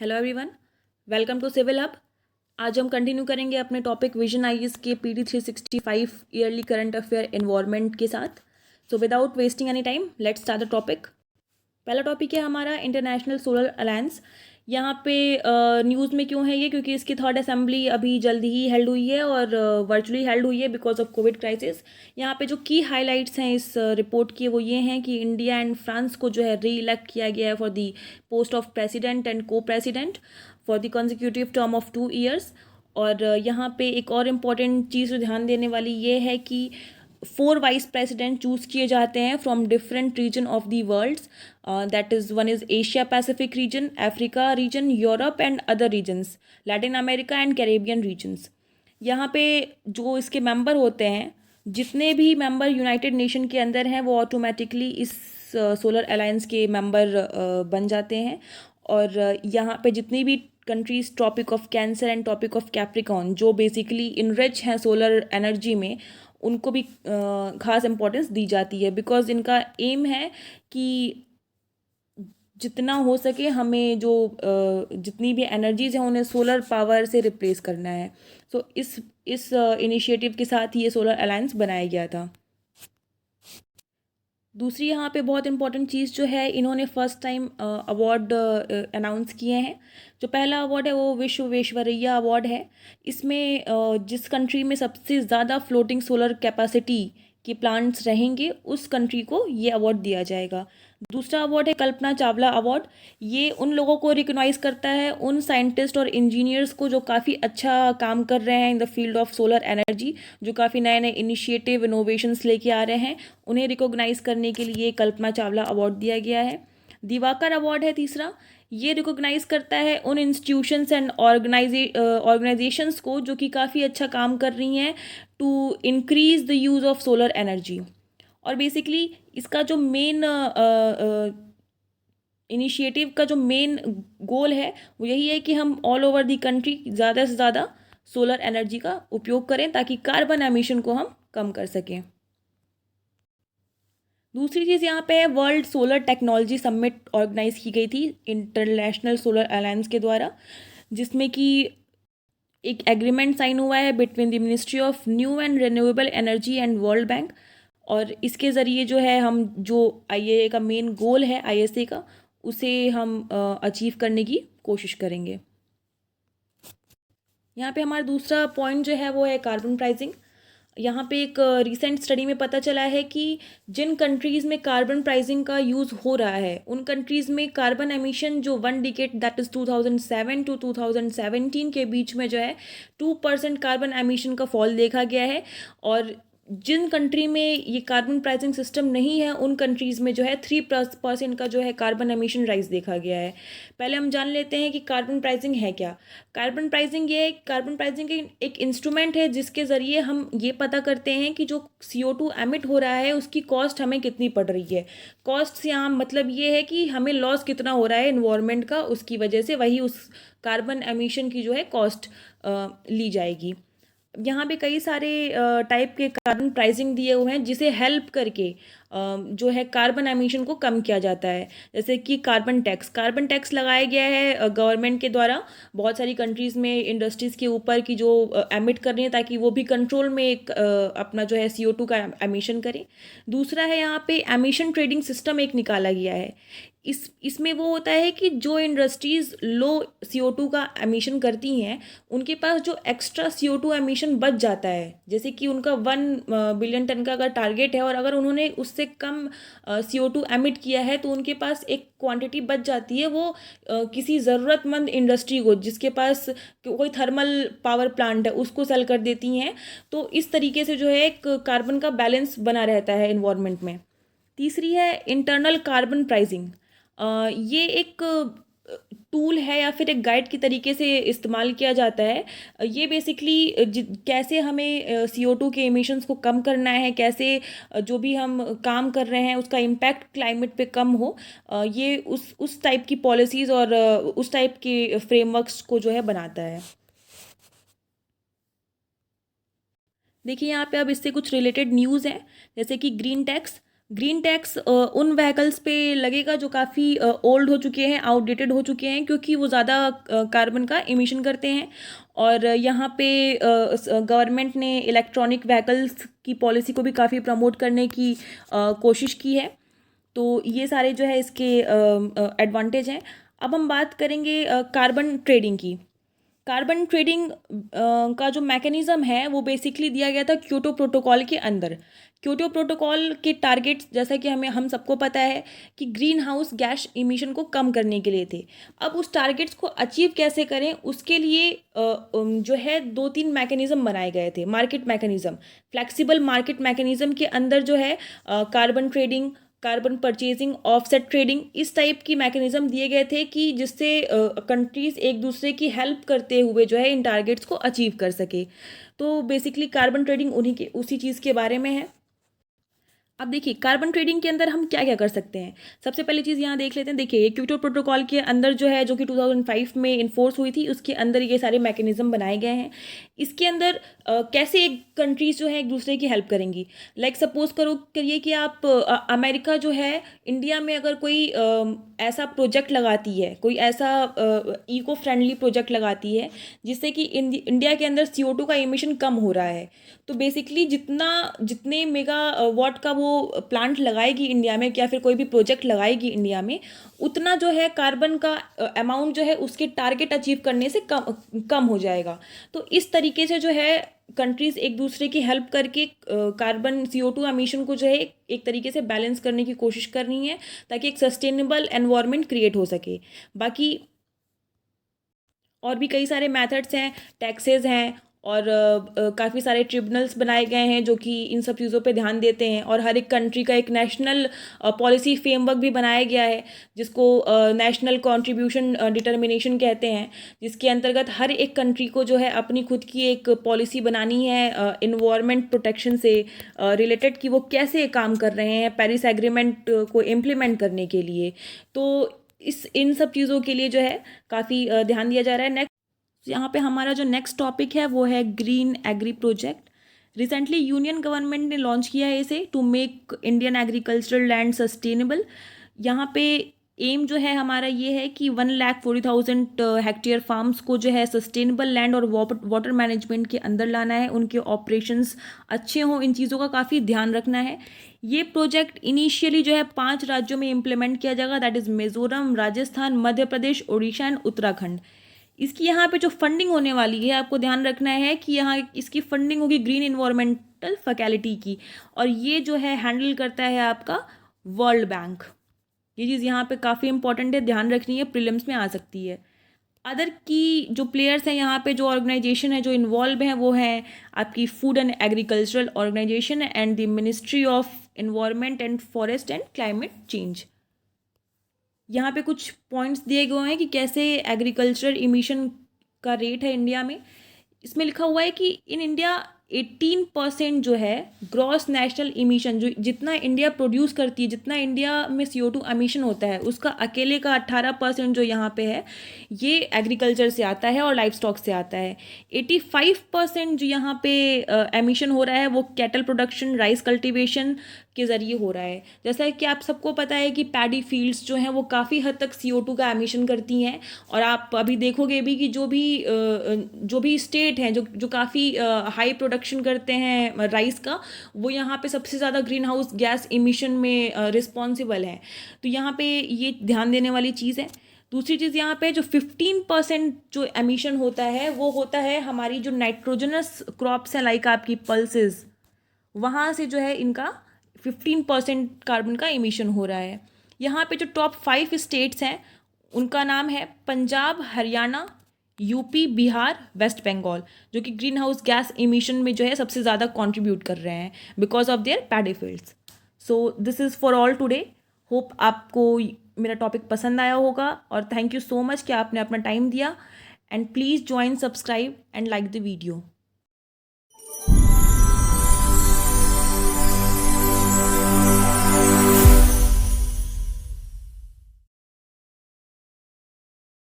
Hello everyone, welcome to civil hub. आज हम continue करेंगे अपने टॉपिक विजन आईएएस के PD 365 yearly current affair environment के साथ। So without wasting any time let's start the topic. पहला टॉपिक है हमारा इंटरनेशनल सोलर अलायंस। यहाँ पे न्यूज़ में क्यों है ये, क्योंकि इसकी थर्ड असेंबली अभी जल्दी ही हेल्ड हुई है और वर्चुअली हेल्ड हुई है बिकॉज ऑफ कोविड क्राइसिस। यहाँ पे जो की हाइलाइट्स हैं इस रिपोर्ट की वो ये हैं कि इंडिया एंड फ्रांस को जो है री इलेक्ट किया गया है for the post of president and co president for the consecutive term of 2 years। और यहाँ पे एक और इम्पॉर्टेंट चीज़ ध्यान देने वाली ये है कि 4 वाइस प्रेसिडेंट चूज़ किए जाते हैं from different region of the world. That is one is Asia Pacific region, Africa region, Europe and other regions, Latin America and Caribbean regions. यहाँ पे जो इसके मेंबर होते हैं, जितने भी मेंबर यूनाइटेड नेशन के अंदर हैं वो ऑटोमेटिकली इस सोलर अलायंस के मेंबर बन जाते हैं। और यहाँ पे जितनी भी countries tropic of cancer and tropic of Capricorn जो बेसिकली इनरिच हैं सोलर एनर्जी में, उनको भी खास इम्पोर्टेंस दी जाती है बिकॉज इनका एम है कि जितना हो सके हमें जो जितनी भी एनर्जीज हैं उन्हें सोलर पावर से रिप्लेस करना है। सो इस इनिशिएटिव के साथ ही ये सोलर अलायंस बनाया गया था। दूसरी यहाँ पे बहुत इंपॉर्टेंट चीज़ जो है, इन्होंने फर्स्ट टाइम अवार्ड अनाउंस किए हैं। जो पहला अवार्ड है वो विश्वेश्वरैया अवार्ड है। इसमें जिस कंट्री में सबसे ज़्यादा फ्लोटिंग सोलर कैपेसिटी के प्लांट्स रहेंगे उस कंट्री को ये अवार्ड दिया जाएगा। दूसरा अवार्ड है कल्पना चावला अवार्ड। ये उन लोगों को रिकॉग्नाइज करता है, उन साइंटिस्ट और इंजीनियर्स को जो काफ़ी अच्छा काम कर रहे हैं in the field of solar energy, जो काफ़ी नए नए इनिशिएटिव इनोवेशंस लेके आ रहे हैं, उन्हें रिकॉग्नाइज करने के लिए कल्पना चावला अवार्ड दिया गया है। दिवाकर अवार्ड है तीसरा। ये रिकॉग्नाइज करता है उन इंस्टीट्यूशंस एंड ऑर्गेनाइजेशंस को जो कि काफ़ी अच्छा काम कर रही हैं to increase the use of solar energy. और बेसिकली इसका जो मेन इनिशिएटिव का जो मेन गोल है वो यही है कि हम ऑल ओवर दी कंट्री ज़्यादा से ज़्यादा सोलर एनर्जी का उपयोग करें ताकि कार्बन एमिशन को हम कम कर सकें। दूसरी चीज़ यहाँ पे है world solar technology summit organise की गई थी इंटरनेशनल सोलर अलायंस के द्वारा, जिसमें कि एक एग्रीमेंट साइन हुआ है between the ministry of new and renewable energy and world bank. और इसके ज़रिए जो है हम जो आईएए का मेन गोल है आईएसए का, उसे हम अचीव करने की कोशिश करेंगे। यहाँ पे हमारा दूसरा पॉइंट जो है वो है कार्बन प्राइसिंग। यहाँ पे एक रिसेंट स्टडी में पता चला है कि जिन कंट्रीज़ में कार्बन प्राइसिंग का यूज़ हो रहा है उन कंट्रीज़ में कार्बन एमिशन जो 1 डिकेड दैट इज़ 2007 टू 2017 के बीच में जो है 2% कार्बन एमिशन का फॉल देखा गया है। और जिन कंट्री में ये कार्बन प्राइसिंग सिस्टम नहीं है उन कंट्रीज़ में जो है 3% का जो है कार्बन एमिशन राइज देखा गया है। पहले हम जान लेते हैं कि कार्बन प्राइसिंग है क्या। कार्बन प्राइसिंग एक इंस्ट्रूमेंट है जिसके ज़रिए हम ये पता करते हैं कि जो CO2 एमिट हो रहा है उसकी कॉस्ट हमें कितनी पड़ रही है। कॉस्ट से यहाँ मतलब ये है कि हमें लॉस कितना हो रहा है इन्वायरमेंट का, उसकी वजह से वही उस कार्बन एमिशन की जो है कॉस्ट ली जाएगी। यहाँ पे कई सारे टाइप के कार्बन प्राइसिंग दिए हुए हैं जिसे हेल्प करके जो है कार्बन एमिशन को कम किया जाता है। जैसे कि कार्बन टैक्स लगाया गया है गवर्नमेंट के द्वारा बहुत सारी कंट्रीज़ में इंडस्ट्रीज़ के ऊपर की जो एमिट कर रही हैं ताकि वो भी कंट्रोल में एक अपना जो है CO2 का एमिशन करें। दूसरा है यहाँ पे एमिशन ट्रेडिंग सिस्टम एक निकाला गया है। इसमें वो होता है कि जो इंडस्ट्रीज़ लो CO2 का एमिशन करती हैं उनके पास जो एक्स्ट्रा CO2 एमिशन बच जाता है, जैसे कि उनका 1 बिलियन टन का अगर टारगेट है और अगर उन्होंने उससे कम CO2 एमिट किया है तो उनके पास एक क्वांटिटी बच जाती है। वो किसी ज़रूरतमंद इंडस्ट्री को जिसके पास कोई थर्मल पावर प्लांट है उसको सेल कर देती हैं। तो इस तरीके से जो है एक कार्बन का बैलेंस बना रहता है इन्वायरमेंट में। तीसरी है इंटरनल कार्बन प्राइसिंग। ये एक टूल है या फिर एक गाइड की तरीके से इस्तेमाल किया जाता है। ये बेसिकली कैसे हमें CO2 के एमिशंस को कम करना है, कैसे जो भी हम काम कर रहे हैं उसका इम्पैक्ट क्लाइमेट पे कम हो, ये उस टाइप की पॉलिसीज़ और उस टाइप के फ्रेमवर्क्स को जो है बनाता है। देखिए यहाँ पे अब इससे कुछ रिलेटेड न्यूज़ है, जैसे कि ग्रीन टैक्स। ग्रीन टैक्स उन व्हीकल्स पे लगेगा जो काफ़ी ओल्ड हो चुके हैं, आउटडेटेड हो चुके हैं, क्योंकि वो ज़्यादा कार्बन का इमिशन करते हैं। और यहाँ पे गवर्नमेंट ने इलेक्ट्रॉनिक व्हीकल्स की पॉलिसी को भी काफ़ी प्रमोट करने की कोशिश की है। तो ये सारे जो है इसके एडवांटेज हैं। अब हम बात करेंगे कार्बन ट्रेडिंग की। कार्बन ट्रेडिंग का जो मैकेनिज़्म है वो बेसिकली दिया गया था क्योटो प्रोटोकॉल के अंदर। क्योटो प्रोटोकॉल के टारगेट्स, जैसा कि हम सबको पता है कि ग्रीन हाउस गैस इमिशन को कम करने के लिए थे। अब उस टारगेट्स को अचीव कैसे करें, उसके लिए जो है 2-3 मैकेनिज़्म बनाए गए थे। Market mechanism, flexible market mechanism के अंदर जो है carbon trading, carbon purchasing, offset trading, इस टाइप की मैकेनिज्म दिए गए थे कि जिससे कंट्रीज़ एक दूसरे की हेल्प करते हुए जो है इन टारगेट्स को अचीव कर सके। तो बेसिकली कार्बन ट्रेडिंग उसी चीज़ के बारे में है। अब देखिए कार्बन ट्रेडिंग के अंदर हम क्या क्या कर सकते हैं। सबसे पहली चीज़ यहाँ देख लेते हैं। देखिए क्योटो प्रोटोकॉल के अंदर जो है, जो कि 2005 में इन्फोर्स हुई थी, उसके अंदर ये सारे मैकेनिज्म बनाए गए हैं। इसके अंदर कैसे एक कंट्रीज जो है एक दूसरे की हेल्प करेंगी। लाइक सपोज करिए कि आप अमेरिका जो है इंडिया में अगर कोई ऐसा प्रोजेक्ट लगाती है, कोई ऐसा इको फ्रेंडली प्रोजेक्ट लगाती है जिससे कि इंडिया के अंदर CO2 का इमिशन कम हो रहा है, तो बेसिकली जितने मेगा वाट का वो प्लांट लगाएगी इंडिया में, या फिर कोई भी प्रोजेक्ट लगाएगी इंडिया में, उतना जो है कार्बन का अमाउंट जो है उसके टारगेट अचीव करने से कम हो जाएगा। तो इस तरीके से जो है कंट्रीज़ एक दूसरे की हेल्प करके कार्बन CO2 एमिशन को जो है एक तरीके से बैलेंस करने की कोशिश करनी है, ताकि एक सस्टेनेबल एनवायरनमेंट क्रिएट हो सके। बाकी और भी कई सारे मेथड्स हैं, टैक्सेस हैं, और काफ़ी सारे ट्रिब्यूनल्स बनाए गए हैं जो कि इन सब चीज़ों पे ध्यान देते हैं। और हर एक कंट्री का एक नेशनल पॉलिसी फ्रेमवर्क भी बनाया गया है, जिसको नेशनल कंट्रीब्यूशन डिटर्मिनेशन कहते हैं, जिसके अंतर्गत हर एक कंट्री को जो है अपनी खुद की एक पॉलिसी बनानी है इन्वायरमेंट प्रोटेक्शन से रिलेटेड, कि वो कैसे काम कर रहे हैं पेरिस एग्रीमेंट को इम्प्लीमेंट करने के लिए। तो इन सब चीज़ों के लिए जो है काफ़ी ध्यान दिया जा रहा है। यहाँ पे हमारा जो नेक्स्ट टॉपिक है वो है green agri project. Recently union government ने लॉन्च किया है इसे, to make Indian agricultural land sustainable. यहाँ पे एम जो है हमारा ये है कि 1,40,000 हेक्टेयर फार्म्स को जो है सस्टेनेबल लैंड और वाटर मैनेजमेंट के अंदर लाना है, उनके ऑपरेशंस अच्छे हों, इन चीज़ों का काफ़ी ध्यान रखना है। ये प्रोजेक्ट इनिशियली जो है 5 राज्यों में इम्प्लीमेंट किया जाएगा, that is Mizoram, Rajasthan, Madhya Pradesh, Orissa and Uttarakhand. इसकी यहाँ पे जो फंडिंग होने वाली है, आपको ध्यान रखना है कि यहाँ इसकी फंडिंग होगी ग्रीन इन्वायरमेंटल फैकल्टी की, और ये जो है हैंडल करता है आपका वर्ल्ड बैंक। ये चीज़ यहाँ पे काफ़ी इंपॉर्टेंट है, ध्यान रखनी है, प्रीलिम्स में आ सकती है। अदर की जो प्लेयर्स हैं यहाँ पे, जो ऑर्गेनाइजेशन है जो इन्वॉल्व हैं, वो हैं आपकी food and agricultural organisation and the ministry of environment and forest and climate change. यहाँ पे कुछ पॉइंट्स दिए गए हैं कि कैसे एग्रीकल्चरल इमिशन का रेट है इंडिया में। इसमें लिखा हुआ है कि इन इंडिया 18% जो है ग्रॉस नेशनल इमिशन, जो जितना इंडिया प्रोड्यूस करती है, जितना इंडिया में CO2 एमिशन होता है, उसका अकेले का 18% जो यहाँ पे है ये एग्रीकल्चर से आता है और लाइफ स्टॉक से आता है। 85% जो यहाँ पे एमिशन हो रहा है वो कैटल प्रोडक्शन, राइस कल्टीवेशन के ज़रिए हो रहा है। जैसा कि आप सबको पता है कि पैडी फील्ड्स जो हैं वो काफ़ी हद तक CO2 का एमिशन करती हैं, और आप अभी देखोगे भी कि जो भी स्टेट हैं जो काफ़ी हाई प्रोडक्शन करते हैं राइस का, वो यहाँ पे सबसे ज़्यादा ग्रीन हाउस गैस इमिशन में रिस्पॉन्सिबल हैं। तो यहाँ पे ये ध्यान देने वाली चीज़ है। दूसरी चीज़ यहाँ पे जो 15% जो एमिशन होता है वो होता है हमारी जो नाइट्रोजनस क्रॉप्स हैं, लाइक आपकी पल्सेस, वहाँ से जो है इनका 15% कार्बन का इमिशन हो रहा है। यहाँ पे जो टॉप 5 स्टेट्स हैं उनका नाम है पंजाब, हरियाणा, यूपी, बिहार, वेस्ट बंगाल, जो कि ग्रीन हाउस गैस इमिशन में जो है सबसे ज़्यादा कंट्रीब्यूट कर रहे हैं because of their paddy fields. So this is for all today. Hope आपको मेरा टॉपिक पसंद आया होगा, और थैंक यू सो मच कि आपने अपना टाइम दिया, and please join, subscribe and like the video.